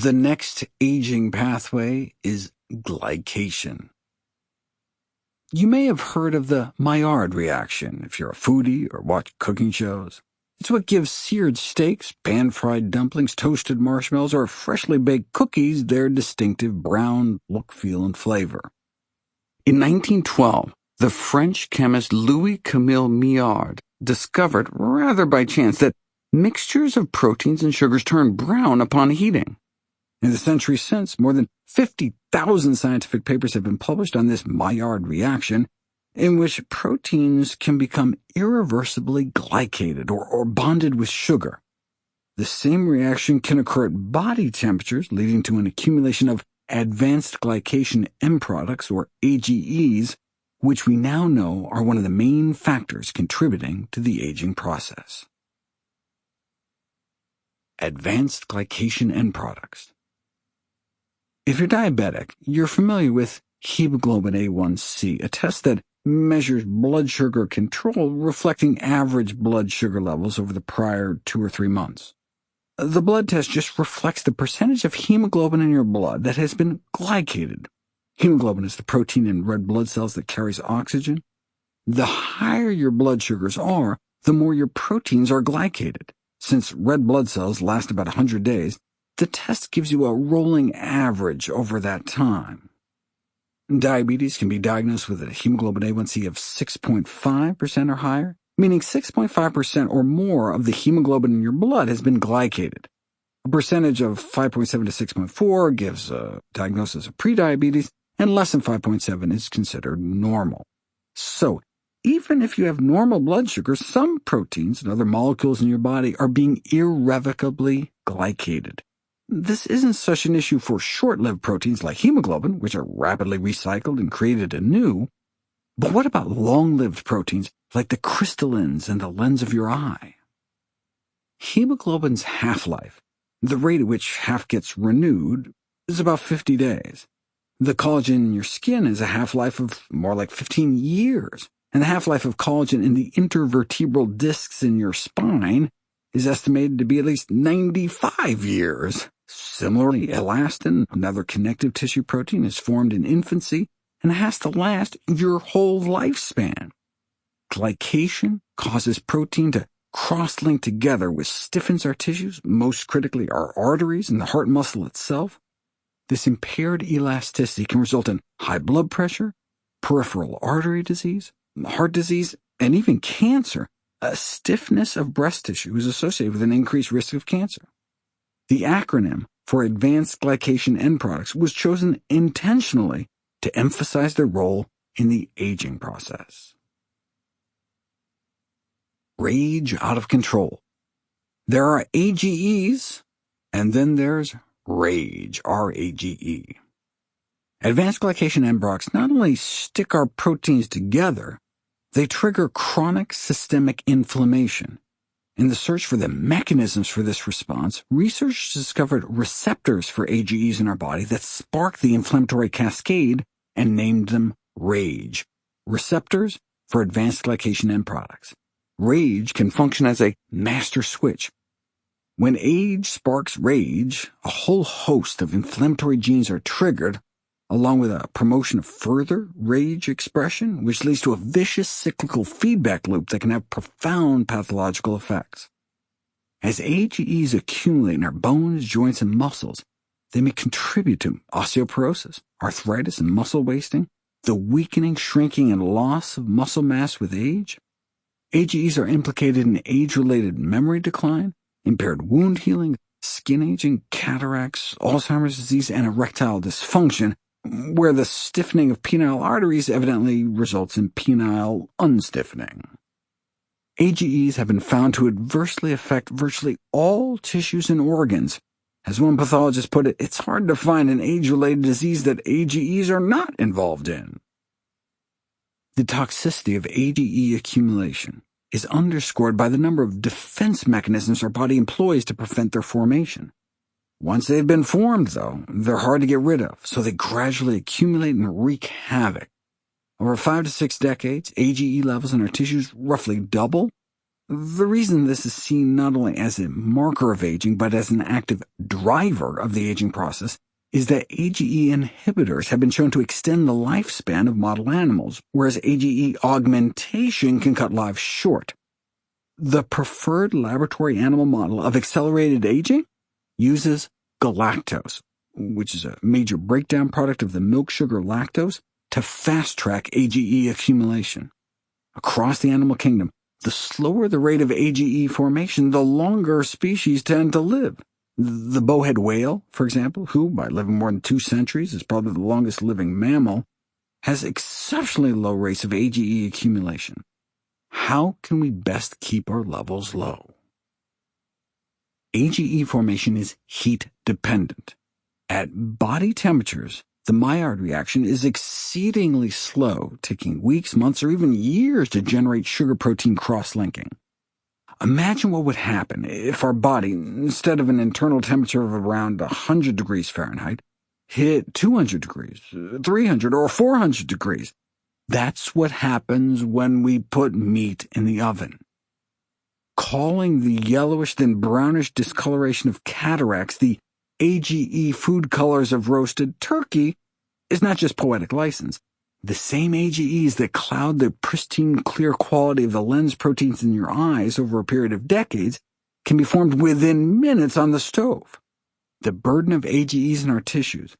The next aging pathway is glycation. You may have heard of the Maillard reaction if you're a foodie or watch cooking shows. It's what gives seared steaks, pan-fried dumplings, toasted marshmallows, or freshly baked cookies their distinctive brown look, feel, and flavor. In 1912, the French chemist Louis-Camille Maillard discovered, rather by chance, that mixtures of proteins and sugars turn brown upon heating. In the century since, more than 50,000 scientific papers have been published on this Maillard reaction, in which proteins can become irreversibly glycated or bonded with sugar. The same reaction can occur at body temperatures, leading to an accumulation of advanced glycation end products, or AGEs, which we now know are one of the main factors contributing to the aging process. Advanced glycation end products. If you're diabetic, you're familiar with hemoglobin A1C, a test that measures blood sugar control reflecting average blood sugar levels over the prior 2 or 3 months. The blood test just reflects the percentage of hemoglobin in your blood that has been glycated. Hemoglobin is the protein in red blood cells that carries oxygen. The higher your blood sugars are, the more your proteins are glycated. Since red blood cells last about 100 days, the test gives you a rolling average over that time. Diabetes can be diagnosed with a hemoglobin A1C of 6.5% or higher, meaning 6.5% or more of the hemoglobin in your blood has been glycated. A percentage of 5.7 to 6.4 gives a diagnosis of prediabetes, and less than 5.7 is considered normal. So, even if you have normal blood sugar, some proteins and other molecules in your body are being irrevocably glycated. This isn't such an issue for short-lived proteins like hemoglobin, which are rapidly recycled and created anew. But what about long-lived proteins like the crystallins in the lens of your eye? Hemoglobin's half-life, the rate at which half gets renewed, is about 50 days. The collagen in your skin has a half-life of more like 15 years, and the half-life of collagen in the intervertebral discs in your spine is estimated to be at least 95 years. Similarly, elastin, another connective tissue protein, is formed in infancy and has to last your whole lifespan. Glycation causes protein to cross-link together, which stiffens our tissues, most critically our arteries and the heart muscle itself. This impaired elasticity can result in high blood pressure, peripheral artery disease, heart disease, and even cancer. A stiffness of breast tissue is associated with an increased risk of cancer. The acronym for Advanced Glycation End Products was chosen intentionally to emphasize their role in the aging process. Rage out of control. There are AGEs, and then there's RAGE, R-A-G-E. Advanced glycation end products not only stick our proteins together, they trigger chronic systemic inflammation. In the search for the mechanisms for this response, researchers discovered receptors for AGEs in our body that spark the inflammatory cascade and named them RAGE, receptors for advanced glycation end products. RAGE can function as a master switch. When age sparks RAGE, a whole host of inflammatory genes are triggered, along with a promotion of further RAGE expression, which leads to a vicious cyclical feedback loop that can have profound pathological effects. As AGEs accumulate in our bones, joints, and muscles, they may contribute to osteoporosis, arthritis, and muscle wasting, the weakening, shrinking, and loss of muscle mass with age. AGEs are implicated in age-related memory decline, impaired wound healing, skin aging, cataracts, Alzheimer's disease, and erectile dysfunction, where the stiffening of penile arteries evidently results in penile unstiffening. AGEs have been found to adversely affect virtually all tissues and organs. As one pathologist put it, it's hard to find an age-related disease that AGEs are not involved in. The toxicity of AGE accumulation is underscored by the number of defense mechanisms our body employs to prevent their formation. Once they've been formed, though, they're hard to get rid of, so they gradually accumulate and wreak havoc. Over 5 to 6 decades, AGE levels in our tissues roughly double, The reason this is seen not only as a marker of aging, but as an active driver of the aging process, is that AGE inhibitors have been shown to extend the lifespan of model animals, whereas AGE augmentation can cut lives short. The preferred laboratory animal model of accelerated aging uses galactose, which is a major breakdown product of the milk sugar lactose, to fast-track AGE accumulation. Across the animal kingdom, the slower the rate of AGE formation, the longer species tend to live. The bowhead whale, for example, who, by living more than 2 centuries, is probably the longest living mammal, has exceptionally low rates of AGE accumulation. How can we best keep our levels low? AGE formation is heat-dependent. At body temperatures, the Maillard reaction is exceedingly slow, taking weeks, months, or even years to generate sugar-protein cross-linking. Imagine what would happen if our body, instead of an internal temperature of around 100 degrees Fahrenheit, hit 200 degrees, 300, or 400 degrees. That's what happens when we put meat in the oven. Calling the yellowish then brownish discoloration of cataracts the AGE food colors of roasted turkey is not just poetic license. The same AGEs that cloud the pristine clear quality of the lens proteins in your eyes over a period of decades can be formed within minutes on the stove. The burden of AGEs in our tissues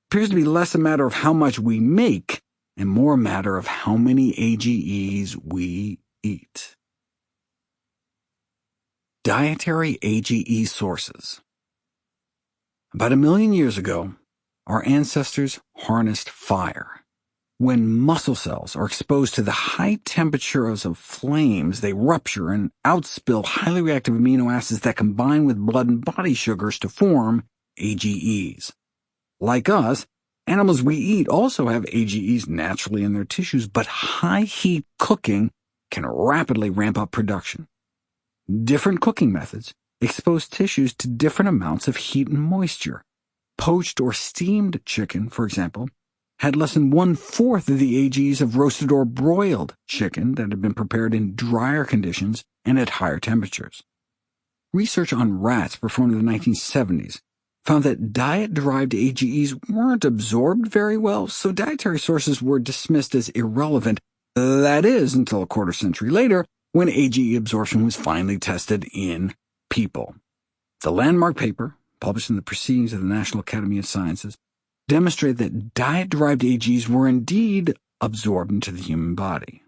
appears to be less a matter of how much we make and more a matter of how many AGEs we eat. Dietary AGE sources. About 1 million years ago, our ancestors harnessed fire. When muscle cells are exposed to the high temperatures of flames, they rupture and outspill highly reactive amino acids that combine with blood and body sugars to form AGEs. Like us, animals we eat also have AGEs naturally in their tissues, but high-heat cooking can rapidly ramp up production. Different cooking methods expose tissues to different amounts of heat and moisture. Poached or steamed chicken, for example, had less than 1/4 of the AGEs of roasted or broiled chicken that had been prepared in drier conditions and at higher temperatures. Research on rats performed in the 1970s found that diet-derived AGEs weren't absorbed very well, so dietary sources were dismissed as irrelevant. That is, until a quarter century later, when AGE absorption was finally tested in people. The landmark paper, published in the Proceedings of the National Academy of Sciences, demonstrated that diet-derived AGEs were indeed absorbed into the human body.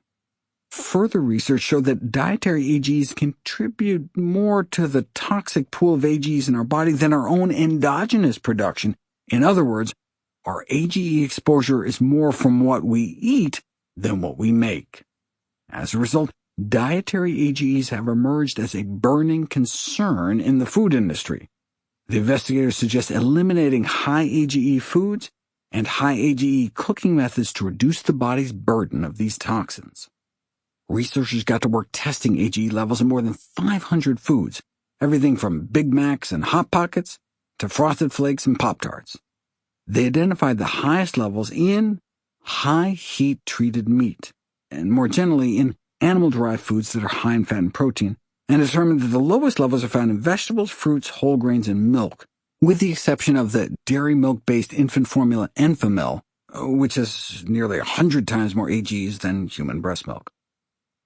Further research showed that dietary AGEs contribute more to the toxic pool of AGEs in our body than our own endogenous production. In other words, our AGE exposure is more from what we eat than what we make. As a result, dietary AGEs have emerged as a burning concern in the food industry. The investigators suggest eliminating high AGE foods and high AGE cooking methods to reduce the body's burden of these toxins. Researchers got to work testing AGE levels in more than 500 foods, everything from Big Macs and Hot Pockets to Frosted Flakes and Pop-Tarts. They identified the highest levels in high-heat treated meat, and more generally in animal-derived foods that are high in fat and protein, and determined that the lowest levels are found in vegetables, fruits, whole grains, and milk, with the exception of the dairy milk-based infant formula Enfamil, which has nearly 100 times more AGEs than human breast milk.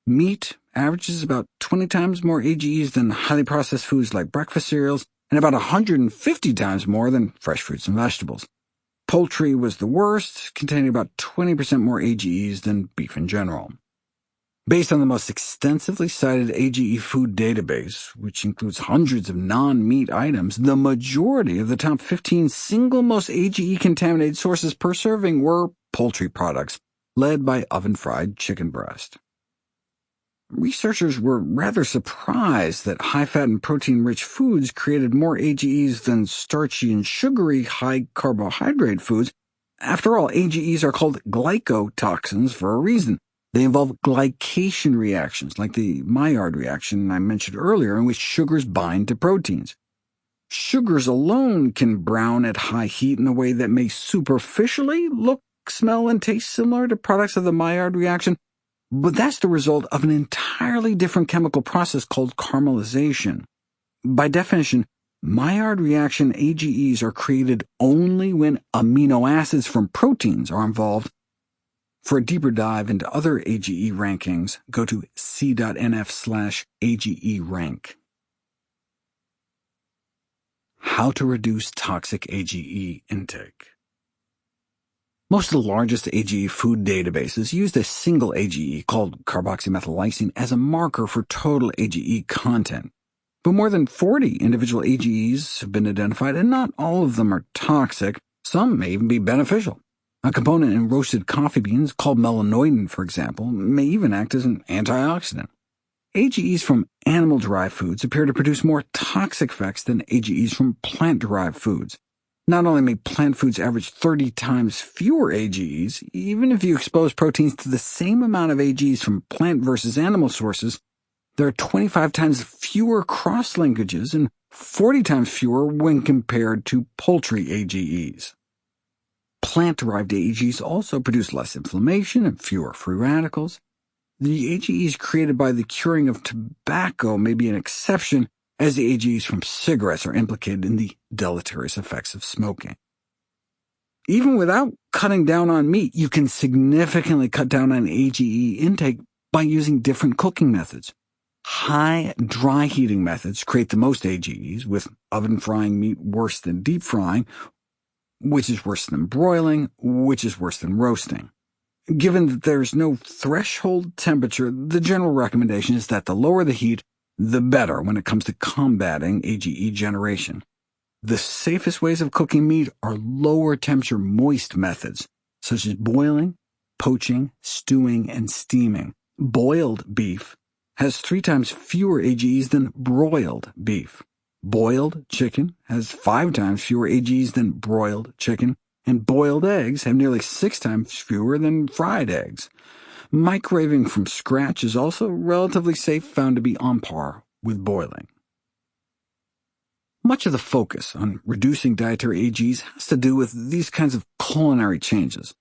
Meat averages about 20 times more AGEs than highly processed foods like breakfast cereals, and about 150 times more than fresh fruits and vegetables. Poultry was the worst, containing about 20% more AGEs than beef in general. Based on the most extensively cited AGE food database, which includes hundreds of non-meat items, the majority of the top 15 single most AGE-contaminated sources per serving were poultry products, led by oven-fried chicken breast. Researchers were rather surprised that high-fat and protein-rich foods created more AGEs than starchy and sugary high-carbohydrate foods. After all, AGEs are called glycotoxins for a reason. They involve glycation reactions, like the Maillard reaction I mentioned earlier, in which sugars bind to proteins. Sugars alone can brown at high heat in a way that may superficially look, smell, and taste similar to products of the Maillard reaction, But that's the result of an entirely different chemical process called caramelization. By definition, Maillard reaction AGEs are created only when amino acids from proteins are involved. For a deeper dive into other AGE rankings, go to c.nf/AGE rank. How to reduce toxic AGE intake. Most of the largest AGE food databases used a single AGE called carboxymethyl lysine as a marker for total AGE content. But more than 40 individual AGEs have been identified, and not all of them are toxic. Some may even be beneficial. A component in roasted coffee beans, called melanoidin, for example, may even act as an antioxidant. AGEs from animal-derived foods appear to produce more toxic effects than AGEs from plant-derived foods. Not only may plant foods average 30 times fewer AGEs, even if you expose proteins to the same amount of AGEs from plant versus animal sources, there are 25 times fewer cross-linkages and 40 times fewer when compared to poultry AGEs. Plant-derived AGEs also produce less inflammation and fewer free radicals. The AGEs created by the curing of tobacco may be an exception, as the AGEs from cigarettes are implicated in the deleterious effects of smoking. Even without cutting down on meat, you can significantly cut down on AGE intake by using different cooking methods. High dry heating methods create the most AGEs, with oven frying meat worse than deep frying, which is worse than broiling, which is worse than roasting. Given that there's no threshold temperature, the general recommendation is that the lower the heat, the better when it comes to combating AGE generation. The safest ways of cooking meat are lower temperature moist methods, such as boiling, poaching, stewing, and steaming. Boiled beef has 3 times fewer AGEs than broiled beef. Boiled chicken has 5 times fewer AGEs than broiled chicken, and boiled eggs have nearly 6 times fewer than fried eggs. Microwaving from scratch is also relatively safe, found to be on par with boiling. Much of the focus on reducing dietary AGEs has to do with these kinds of culinary changes.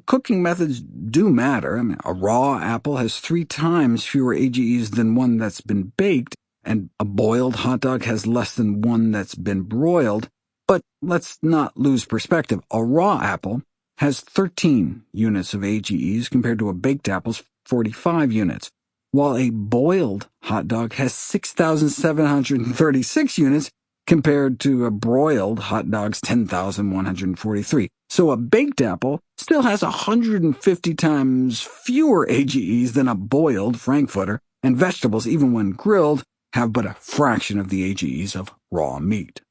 Cooking methods do matter. A raw apple has 3 times fewer AGEs than one that's been baked, and a boiled hot dog has less than one that's been broiled. But let's not lose perspective. A raw apple has 13 units of AGEs compared to a baked apple's 45 units, while a boiled hot dog has 6,736 units compared to a broiled hot dog's 10,143. So a baked apple still has 150 times fewer AGEs than a boiled frankfurter, and vegetables, even when grilled, have but a fraction of the AGEs of raw meat.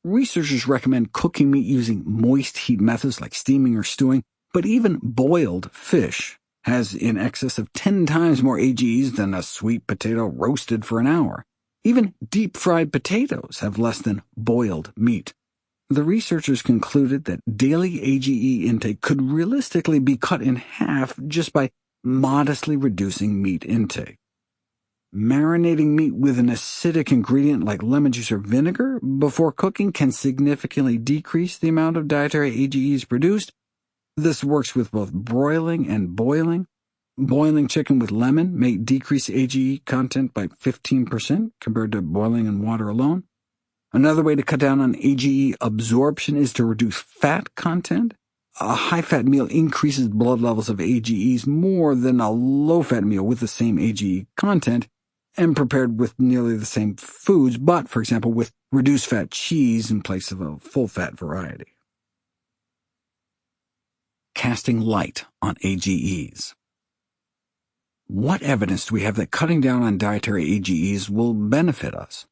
Researchers recommend cooking meat using moist heat methods like steaming or stewing, but even boiled fish has in excess of 10 times more AGEs than a sweet potato roasted for an hour. Even deep-fried potatoes have less than boiled meat. The researchers concluded that daily AGE intake could realistically be cut in half just by modestly reducing meat intake. Marinating meat with an acidic ingredient like lemon juice or vinegar before cooking can significantly decrease the amount of dietary AGEs produced. This works with both broiling and boiling. Boiling chicken with lemon may decrease AGE content by 15% compared to boiling in water alone. Another way to cut down on AGE absorption is to reduce fat content. A high-fat meal increases blood levels of AGEs more than a low-fat meal with the same AGE content, and prepared with nearly the same foods, but, for example, with reduced-fat cheese in place of a full-fat variety. Casting light on AGEs. What evidence do we have that cutting down on dietary AGEs will benefit us?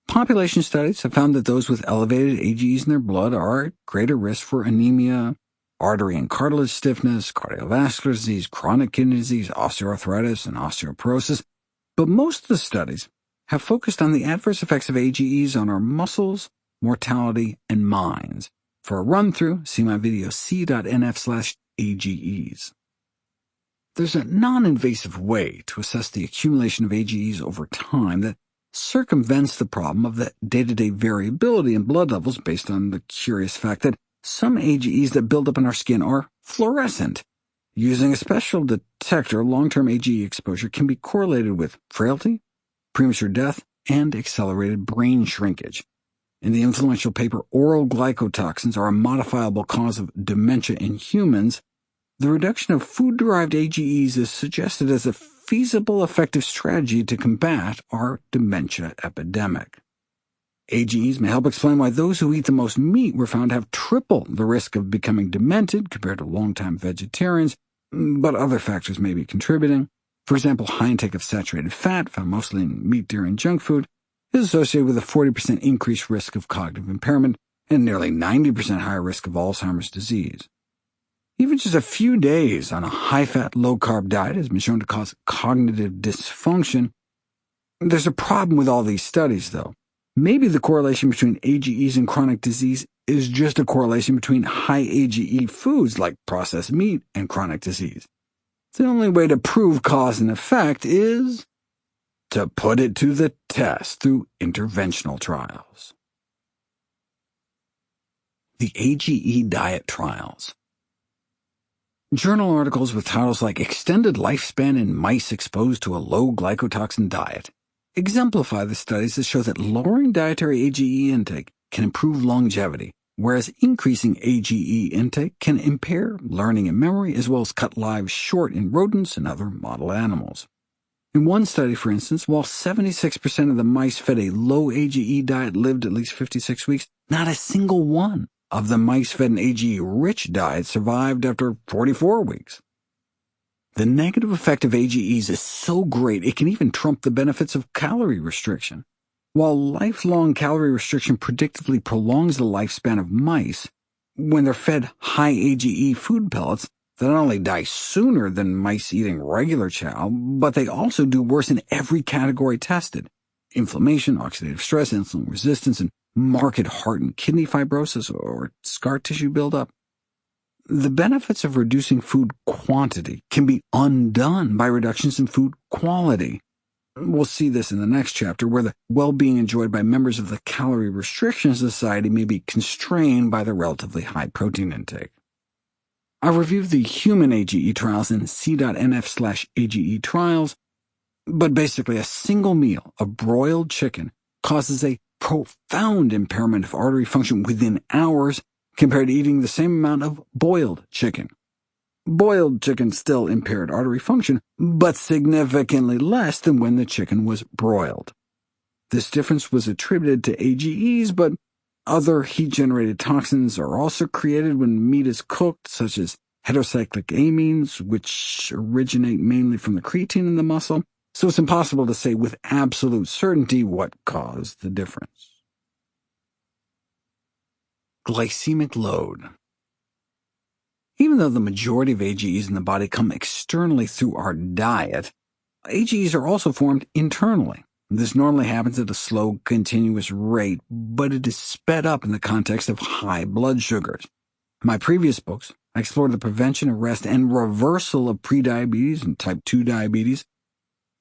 Population studies have found that those with elevated AGEs in their blood are at greater risk for anemia, artery and cartilage stiffness, cardiovascular disease, chronic kidney disease, osteoarthritis, and osteoporosis. But most of the studies have focused on the adverse effects of AGEs on our muscles, mortality, and minds. For a run-through, see my video c.nf/AGEs. There's a non-invasive way to assess the accumulation of AGEs over time that circumvents the problem of the day-to-day variability in blood levels based on the curious fact that some AGEs that build up in our skin are fluorescent. Using a special detector, long-term AGE exposure can be correlated with frailty, premature death, and accelerated brain shrinkage. In the influential paper Oral Glycotoxins Are a Modifiable Cause of Dementia in Humans, the reduction of food-derived AGEs is suggested as a feasible, effective strategy to combat our dementia epidemic. AGEs may help explain why those who eat the most meat were found to have triple the risk of becoming demented compared to long-time vegetarians, but other factors may be contributing. For example, high intake of saturated fat, found mostly in meat, dairy, and junk food, is associated with a 40% increased risk of cognitive impairment and nearly 90% higher risk of Alzheimer's disease. Even just a few days on a high-fat, low-carb diet has been shown to cause cognitive dysfunction. There's a problem with all these studies, though. Maybe the correlation between AGEs and chronic disease is just a correlation between high AGE foods like processed meat and chronic disease. The only way to prove cause and effect is to put it to the test through interventional trials. The AGE diet trials. Journal articles with titles like Extended Lifespan in Mice Exposed to a Low Glycotoxin Diet exemplify the studies that show that lowering dietary AGE intake can improve longevity, whereas increasing AGE intake can impair learning and memory, as well as cut lives short in rodents and other model animals. In one study, for instance, while 76% of the mice fed a low AGE diet lived at least 56 weeks, not a single one of the mice fed an AGE-rich diet survived after 44 weeks. The negative effect of AGEs is so great it can even trump the benefits of calorie restriction. While lifelong calorie restriction predictably prolongs the lifespan of mice, when they're fed high AGE food pellets, they not only die sooner than mice eating regular chow, but they also do worse in every category tested: inflammation, oxidative stress, insulin resistance, and marked heart and kidney fibrosis or scar tissue buildup. The benefits of reducing food quantity can be undone by reductions in food quality. We'll see this in the next chapter, where the well-being enjoyed by members of the Calorie Restriction Society may be constrained by their relatively high protein intake. I reviewed the human AGE trials in c.nf/AGE trials, but basically a single meal of broiled chicken causes a profound impairment of artery function within hours compared to eating the same amount of boiled chicken. Boiled chicken still impaired artery function, but significantly less than when the chicken was broiled. This difference was attributed to AGEs, but other heat-generated toxins are also created when meat is cooked, such as heterocyclic amines, which originate mainly from the creatine in the muscle, so it's impossible to say with absolute certainty what caused the difference. Glycemic load. Even though the majority of AGEs in the body come externally through our diet, AGEs are also formed internally. This normally happens at a slow, continuous rate, but it is sped up in the context of high blood sugars. In my previous books, I explored the prevention, arrest, and reversal of prediabetes and type 2 diabetes.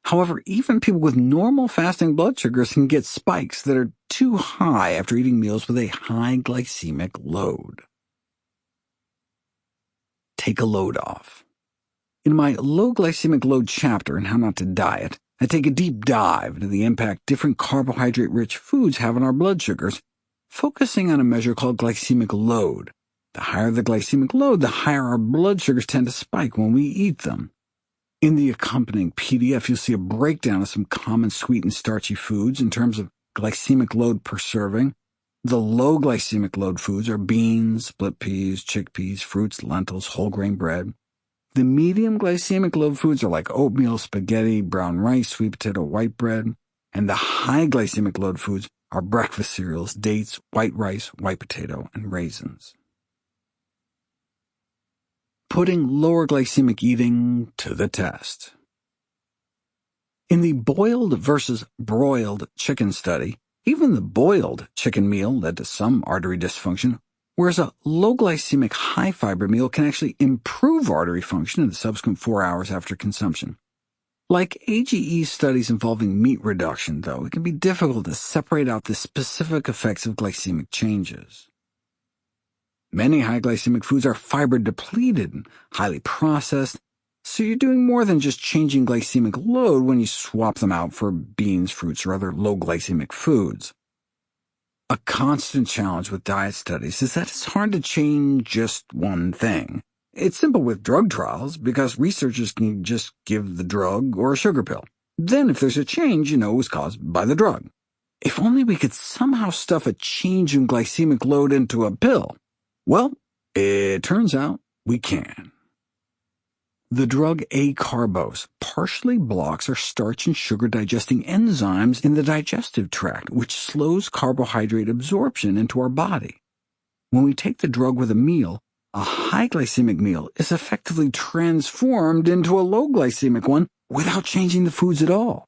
However, even people with normal fasting blood sugars can get spikes that are too high after eating meals with a high glycemic load. Take a load off. In my low glycemic load chapter in How Not to Diet, I take a deep dive into the impact different carbohydrate-rich foods have on our blood sugars, focusing on a measure called glycemic load. The higher the glycemic load, the higher our blood sugars tend to spike when we eat them. In the accompanying PDF, you'll see a breakdown of some common sweet and starchy foods in terms of glycemic load per serving. The low glycemic load foods are beans, split peas, chickpeas, fruits, lentils, whole grain bread. The medium glycemic load foods are like oatmeal, spaghetti, brown rice, sweet potato, white bread. And the high glycemic load foods are breakfast cereals, dates, white rice, white potato, and raisins. Putting lower glycemic eating to the test. In the boiled versus broiled chicken study, even the boiled chicken meal led to some artery dysfunction, whereas a low glycemic high-fiber meal can actually improve artery function in the subsequent 4 hours after consumption. Like AGE studies involving meat reduction, though, it can be difficult to separate out the specific effects of glycemic changes. Many high glycemic foods are fiber-depleted and highly processed, So you're doing more than just changing glycemic load when you swap them out for beans, fruits, or other low glycemic foods. A constant challenge with diet studies is that it's hard to change just one thing. It's simple with drug trials because researchers can just give the drug or a sugar pill. Then if there's a change, you know it was caused by the drug. If only we could somehow stuff a change in glycemic load into a pill. Well, it turns out we can. The drug acarbose partially blocks our starch and sugar-digesting enzymes in the digestive tract, which slows carbohydrate absorption into our body. When we take the drug with a meal, a high glycemic meal is effectively transformed into a low glycemic one without changing the foods at all.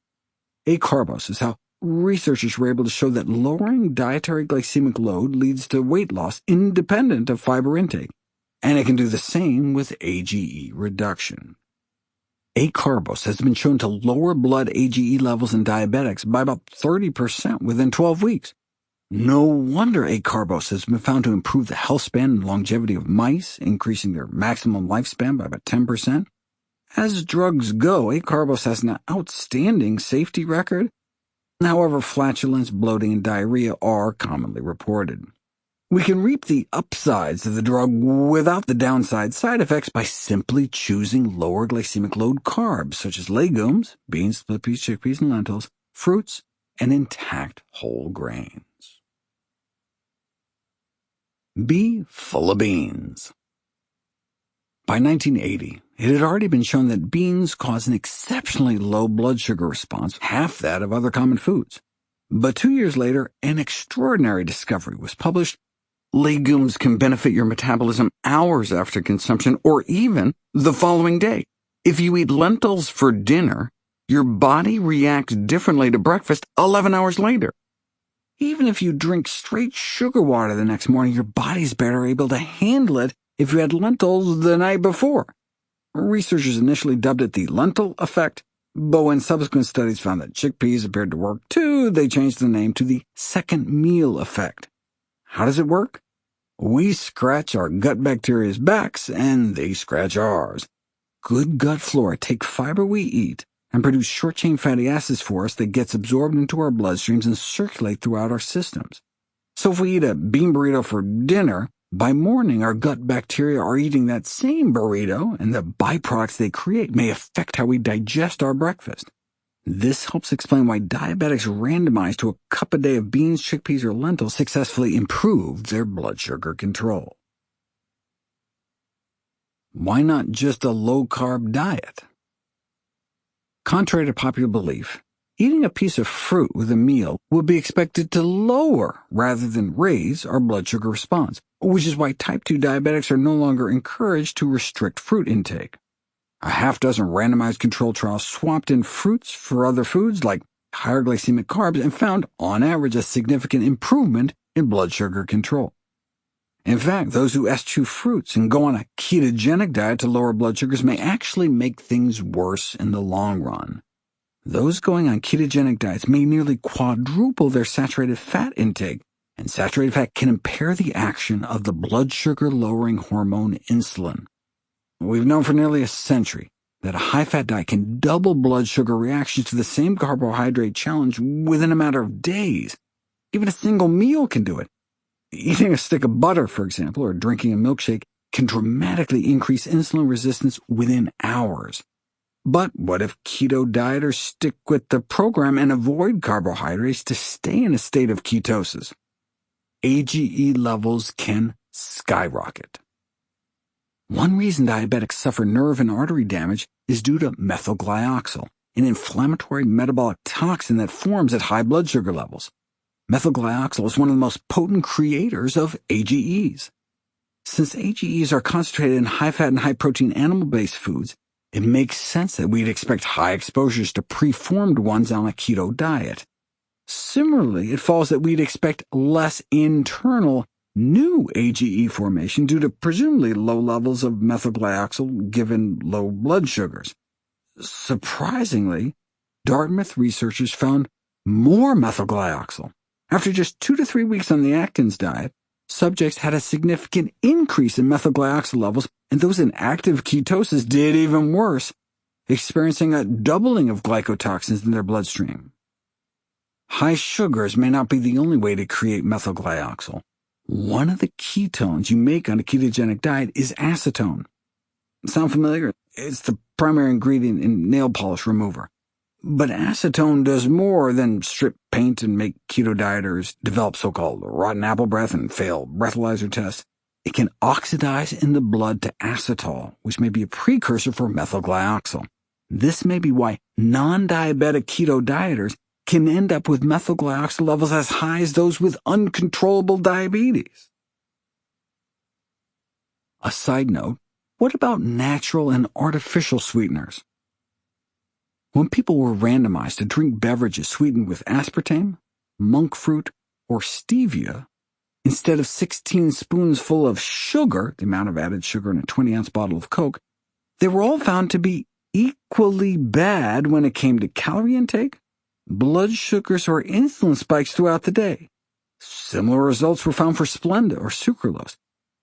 Acarbose is how researchers were able to show that lowering dietary glycemic load leads to weight loss independent of fiber intake, and it can do the same with AGE reduction. Acarbose has been shown to lower blood AGE levels in diabetics by about 30% within 12 weeks. No wonder acarbose has been found to improve the health span and longevity of mice, increasing their maximum lifespan by about 10%. As drugs go, acarbose has an outstanding safety record. However, flatulence, bloating, and diarrhea are commonly reported. We can reap the upsides of the drug without the downside side effects by simply choosing lower glycemic load carbs, such as legumes, beans, split peas, chickpeas, and lentils, fruits, and intact whole grains. Be full of beans. By 1980, it had already been shown that beans cause an exceptionally low blood sugar response, half that of other common foods. But 2 years later, an extraordinary discovery was published. Legumes can benefit your metabolism hours after consumption, or even the following day. If you eat lentils for dinner, your body reacts differently to breakfast 11 hours later. Even if you drink straight sugar water the next morning, your body's better able to handle it if you had lentils the night before. Researchers initially dubbed it the lentil effect, but when subsequent studies found that chickpeas appeared to work too, they changed the name to the second meal effect. How does it work? We scratch our gut bacteria's backs, and they scratch ours. Good gut flora take fiber we eat and produce short-chain fatty acids for us that gets absorbed into our bloodstreams and circulate throughout our systems. So if we eat a bean burrito for dinner, by morning our gut bacteria are eating that same burrito, and the byproducts they create may affect how we digest our breakfast. This helps explain why diabetics randomized to a cup a day of beans, chickpeas, or lentils successfully improved their blood sugar control. Why not just a low-carb diet? Contrary to popular belief, eating a piece of fruit with a meal would be expected to lower rather than raise our blood sugar response, which is why type 2 diabetics are no longer encouraged to restrict fruit intake. A half-dozen randomized controlled trials swapped in fruits for other foods like higher glycemic carbs and found, on average, a significant improvement in blood sugar control. In fact, those who eschew fruits and go on a ketogenic diet to lower blood sugars may actually make things worse in the long run. Those going on ketogenic diets may nearly quadruple their saturated fat intake, and saturated fat can impair the action of the blood sugar-lowering hormone insulin. We've known for nearly a century that a high-fat diet can double blood sugar reactions to the same carbohydrate challenge within a matter of days. Even a single meal can do it. Eating a stick of butter, for example, or drinking a milkshake can dramatically increase insulin resistance within hours. But what if keto dieters stick with the program and avoid carbohydrates to stay in a state of ketosis? AGE levels can skyrocket. One reason diabetics suffer nerve and artery damage is due to methylglyoxal, an inflammatory metabolic toxin that forms at high blood sugar levels. Methylglyoxal is one of the most potent creators of AGEs. Since AGEs are concentrated in high-fat and high-protein animal-based foods, it makes sense that we'd expect high exposures to preformed ones on a keto diet. Similarly, it follows that we'd expect less internal new AGE formation due to presumably low levels of methylglyoxal given low blood sugars. Surprisingly, Dartmouth researchers found more methylglyoxal. After just 2 to 3 weeks on the Atkins diet, subjects had a significant increase in methylglyoxal levels, and those in active ketosis did even worse, experiencing a doubling of glycotoxins in their bloodstream. High sugars may not be the only way to create methylglyoxal. One of the ketones you make on a ketogenic diet is acetone. Sound familiar? It's the primary ingredient in nail polish remover. But acetone does more than strip paint and make keto dieters develop so-called rotten apple breath and fail breathalyzer tests. It can oxidize in the blood to acetol, which may be a precursor for methylglyoxal. This may be why non-diabetic keto dieters can end up with methylglyoxal levels as high as those with uncontrollable diabetes. A side note, what about natural and artificial sweeteners? When people were randomized to drink beverages sweetened with aspartame, monk fruit, or stevia, instead of 16 spoonsful of sugar, the amount of added sugar in a 20-ounce bottle of Coke, they were all found to be equally bad when it came to calorie intake, blood sugars, or insulin spikes throughout the day. Similar results were found for Splenda or sucralose.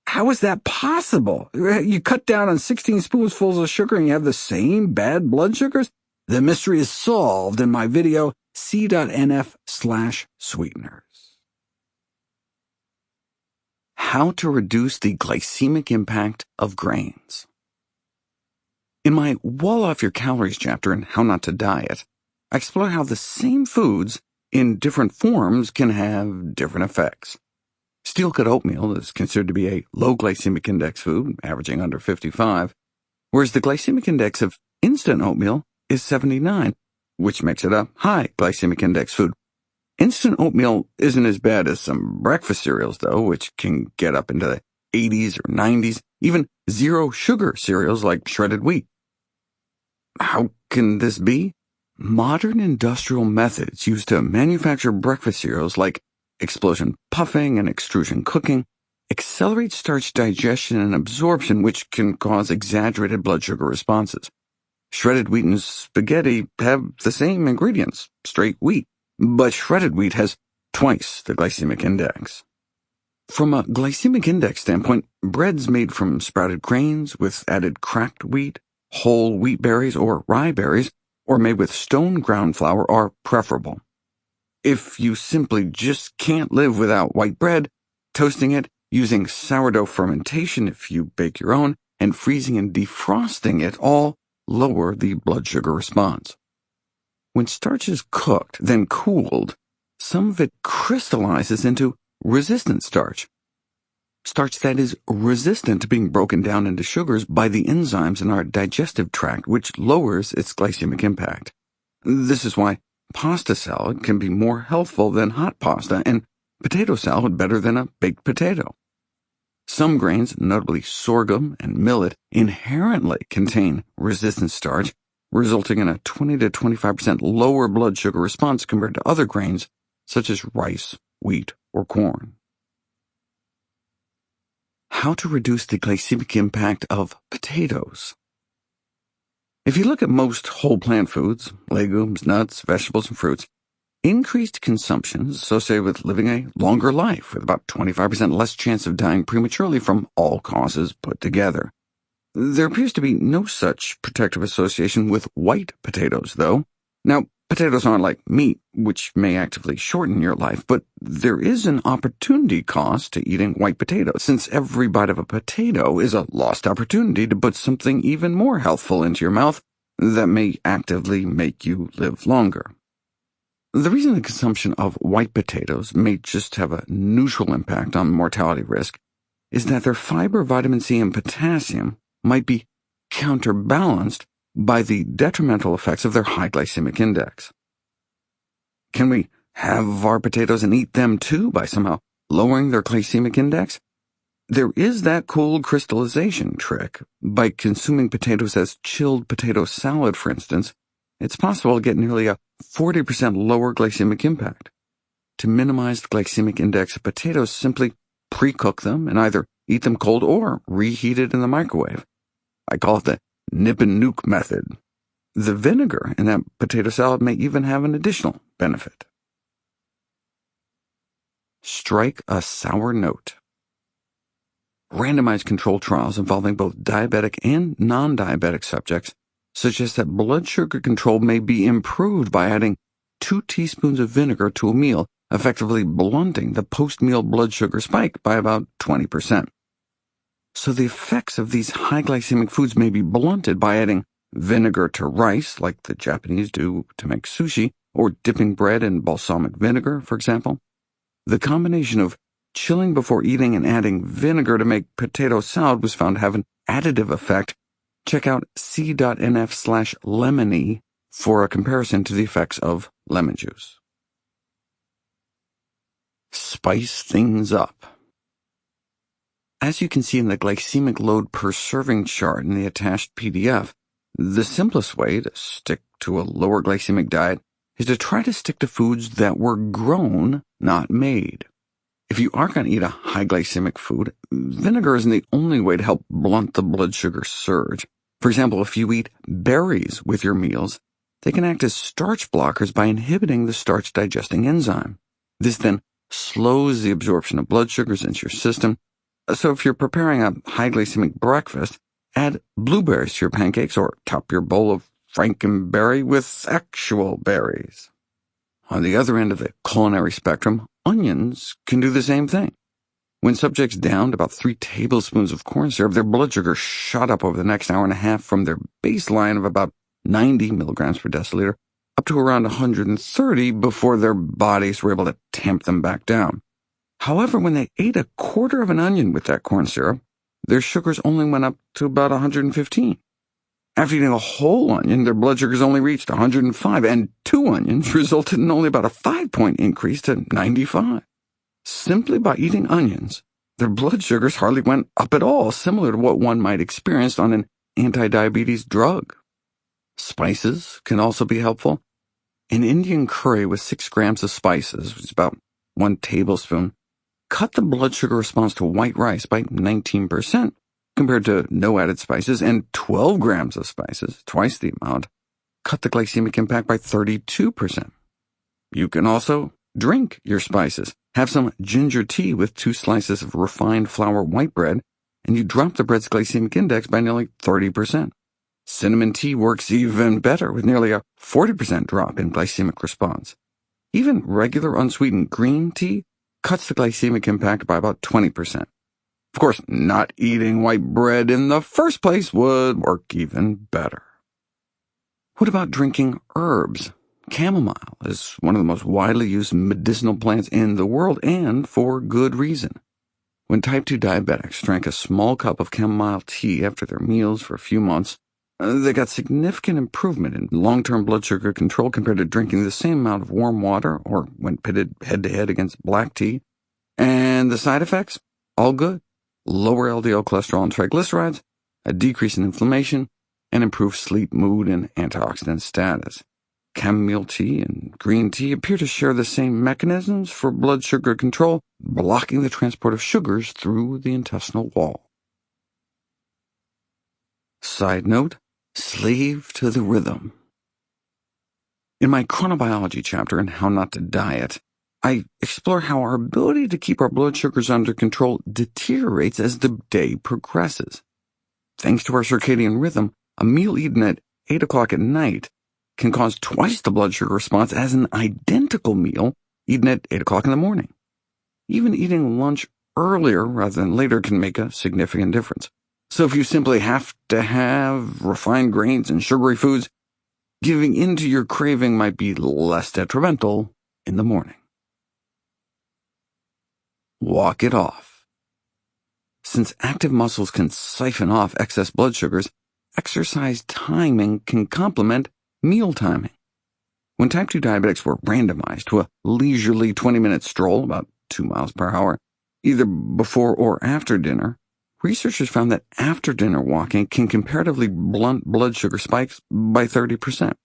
How is that possible? You cut down on 16 spoonfuls of sugar and you have the same bad blood sugars? The mystery is solved in my video, c.nf/sweeteners. How to reduce the glycemic impact of grains. In my Wall Off Your Calories chapter in How Not to Diet, I explore how the same foods in different forms can have different effects. Steel-cut oatmeal is considered to be a low glycemic index food, averaging under 55, whereas the glycemic index of instant oatmeal is 79, which makes it a high glycemic index food. Instant oatmeal isn't as bad as some breakfast cereals, though, which can get up into the 80s or 90s, even zero-sugar cereals like shredded wheat. How can this be? Modern industrial methods used to manufacture breakfast cereals like explosion puffing and extrusion cooking accelerate starch digestion and absorption, which can cause exaggerated blood sugar responses. Shredded wheat and spaghetti have the same ingredients, straight wheat, but shredded wheat has twice the glycemic index. From a glycemic index standpoint, breads made from sprouted grains with added cracked wheat, whole wheat berries or rye berries, or made with stone ground flour are preferable. If you simply just can't live without white bread, toasting it, using sourdough fermentation if you bake your own, and freezing and defrosting it all lower the blood sugar response. When starch is cooked, then cooled, some of it crystallizes into resistant starch. Starch that is resistant to being broken down into sugars by the enzymes in our digestive tract, which lowers its glycemic impact. This is why pasta salad can be more healthful than hot pasta, and potato salad better than a baked potato. Some grains, notably sorghum and millet, inherently contain resistant starch, resulting in a 20 to 25% lower blood sugar response compared to other grains, such as rice, wheat, or corn. How to reduce the glycemic impact of potatoes. If you look at most whole plant foods, legumes, nuts, vegetables, and fruits, increased consumption is associated with living a longer life, with about 25% less chance of dying prematurely from all causes put together. There appears to be no such protective association with white potatoes, though. Now, potatoes aren't like meat, which may actively shorten your life, but there is an opportunity cost to eating white potatoes, since every bite of a potato is a lost opportunity to put something even more healthful into your mouth that may actively make you live longer. The reason the consumption of white potatoes may just have a neutral impact on mortality risk is that their fiber, vitamin C, and potassium might be counterbalanced by the detrimental effects of their high glycemic index. Can we have our potatoes and eat them too by somehow lowering their glycemic index? There is that cold crystallization trick. By consuming potatoes as chilled potato salad, for instance, it's possible to get nearly a 40% lower glycemic impact. To minimize the glycemic index of potatoes, simply pre-cook them and either eat them cold or reheated in the microwave. I call it the nip and nuke method. The vinegar in that potato salad may even have an additional benefit. Strike a sour note. Randomized controlled trials involving both diabetic and non-diabetic subjects suggest that blood sugar control may be improved by adding 2 teaspoons of vinegar to a meal, effectively blunting the post-meal blood sugar spike by about 20%. So the effects of these high glycemic foods may be blunted by adding vinegar to rice, like the Japanese do to make sushi, or dipping bread in balsamic vinegar, for example. The combination of chilling before eating and adding vinegar to make potato salad was found to have an additive effect. Check out c.nf/lemony for a comparison to the effects of lemon juice. Spice things up. As you can see in the glycemic load per serving chart in the attached PDF, the simplest way to stick to a lower glycemic diet is to try to stick to foods that were grown, not made. If you are going to eat a high glycemic food, vinegar isn't the only way to help blunt the blood sugar surge. For example, if you eat berries with your meals, they can act as starch blockers by inhibiting the starch-digesting enzyme. This then slows the absorption of blood sugars into your system. So if you're preparing a high glycemic breakfast, add blueberries to your pancakes or top your bowl of frankenberry with actual berries. On the other end of the culinary spectrum, onions can do the same thing. When subjects downed about 3 tablespoons of corn syrup, their blood sugar shot up over the next hour and a half from their baseline of about 90 milligrams per deciliter up to around 130 before their bodies were able to tamp them back down. However, when they ate a quarter of an onion with that corn syrup, their sugars only went up to about 115. After eating a whole onion, their blood sugars only reached 105, and 2 onions resulted in only about a 5-point increase to 95. Simply by eating onions, their blood sugars hardly went up at all, similar to what one might experience on an anti-diabetes drug. Spices can also be helpful. An Indian curry with 6 grams of spices, which is about 1 tablespoon, cut the blood sugar response to white rice by 19%, compared to no added spices, and 12 grams of spices, twice the amount, cut the glycemic impact by 32%. You can also drink your spices. Have some ginger tea with 2 slices of refined flour white bread, and you drop the bread's glycemic index by nearly 30%. Cinnamon tea works even better, with nearly a 40% drop in glycemic response. Even regular unsweetened green tea cuts the glycemic impact by about 20%. Of course, not eating white bread in the first place would work even better. What about drinking herbs? Chamomile is one of the most widely used medicinal plants in the world, and for good reason. When type 2 diabetics drank a small cup of chamomile tea after their meals for a few months, they got significant improvement in long-term blood sugar control compared to drinking the same amount of warm water or when pitted head-to-head against black tea. And the side effects? All good. Lower LDL cholesterol and triglycerides, a decrease in inflammation, and improved sleep, mood, and antioxidant status. Chamomile tea and green tea appear to share the same mechanisms for blood sugar control, blocking the transport of sugars through the intestinal wall. Side note, slave to the rhythm. In my chronobiology chapter in How Not to Diet, I explore how our ability to keep our blood sugars under control deteriorates as the day progresses. Thanks to our circadian rhythm, a meal eaten at 8 o'clock at night can cause twice the blood sugar response as an identical meal eaten at 8 o'clock in the morning. Even eating lunch earlier rather than later can make a significant difference. So if you simply have to have refined grains and sugary foods, giving in to your craving might be less detrimental in the morning. Walk it off. Since active muscles can siphon off excess blood sugars, exercise timing can complement meal timing. When type 2 diabetics were randomized to a leisurely 20-minute stroll, about 2 miles per hour, either before or after dinner, researchers found that after-dinner walking can comparatively blunt blood sugar spikes by 30%.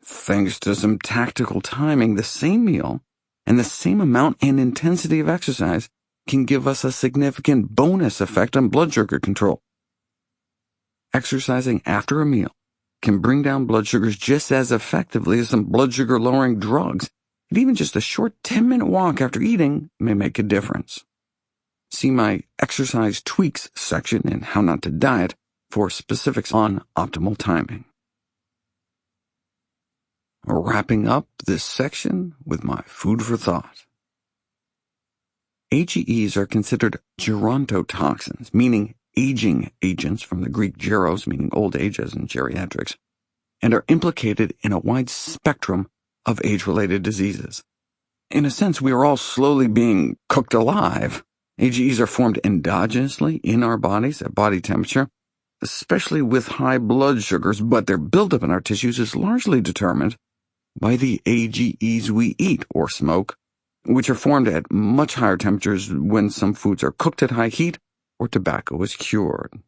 Thanks to some tactical timing, the same meal and the same amount and intensity of exercise can give us a significant bonus effect on blood sugar control. Exercising after a meal can bring down blood sugars just as effectively as some blood sugar-lowering drugs, and even just a short 10-minute walk after eating may make a difference. See my exercise tweaks section in How Not to Diet for specifics on optimal timing. Wrapping up this section with my food for thought. AGEs are considered gerontotoxins, meaning aging agents from the Greek geros, meaning old age as in geriatrics, and are implicated in a wide spectrum of age-related diseases. In a sense, we are all slowly being cooked alive. AGEs are formed endogenously in our bodies at body temperature, especially with high blood sugars, but their buildup in our tissues is largely determined by the AGEs we eat or smoke, which are formed at much higher temperatures when some foods are cooked at high heat or tobacco is cured.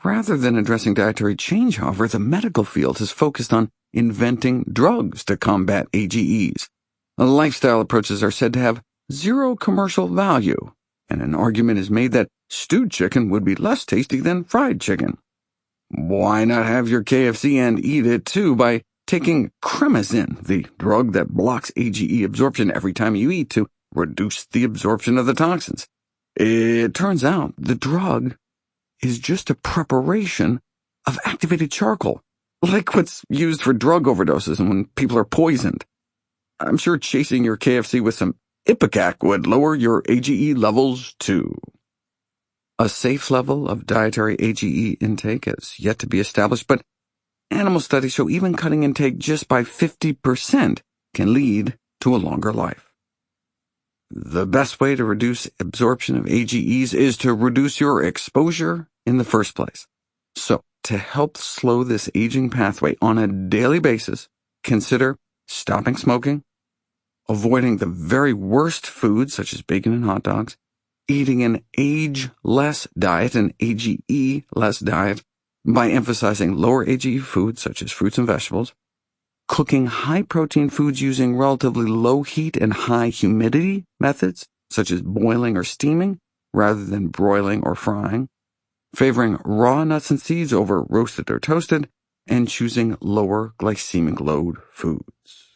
Rather than addressing dietary change, however, the medical field has focused on inventing drugs to combat AGEs. Lifestyle approaches are said to have zero commercial value, and an argument is made that stewed chicken would be less tasty than fried chicken. Why not have your KFC and eat it too by taking Cremazin, the drug that blocks AGE absorption every time you eat to reduce the absorption of the toxins? It turns out the drug is just a preparation of activated charcoal, like what's used for drug overdoses and when people are poisoned. I'm sure chasing your KFC with some Ipecac would lower your AGE levels too. A safe level of dietary AGE intake is yet to be established, but animal studies show even cutting intake just by 50% can lead to a longer life. The best way to reduce absorption of AGEs is to reduce your exposure in the first place. So, to help slow this aging pathway on a daily basis, consider stopping smoking, avoiding the very worst foods such as bacon and hot dogs, eating an age-less diet, an AGE-less diet, by emphasizing lower AGE foods such as fruits and vegetables, cooking high-protein foods using relatively low heat and high humidity methods such as boiling or steaming rather than broiling or frying, favoring raw nuts and seeds over roasted or toasted, and choosing lower glycemic load foods.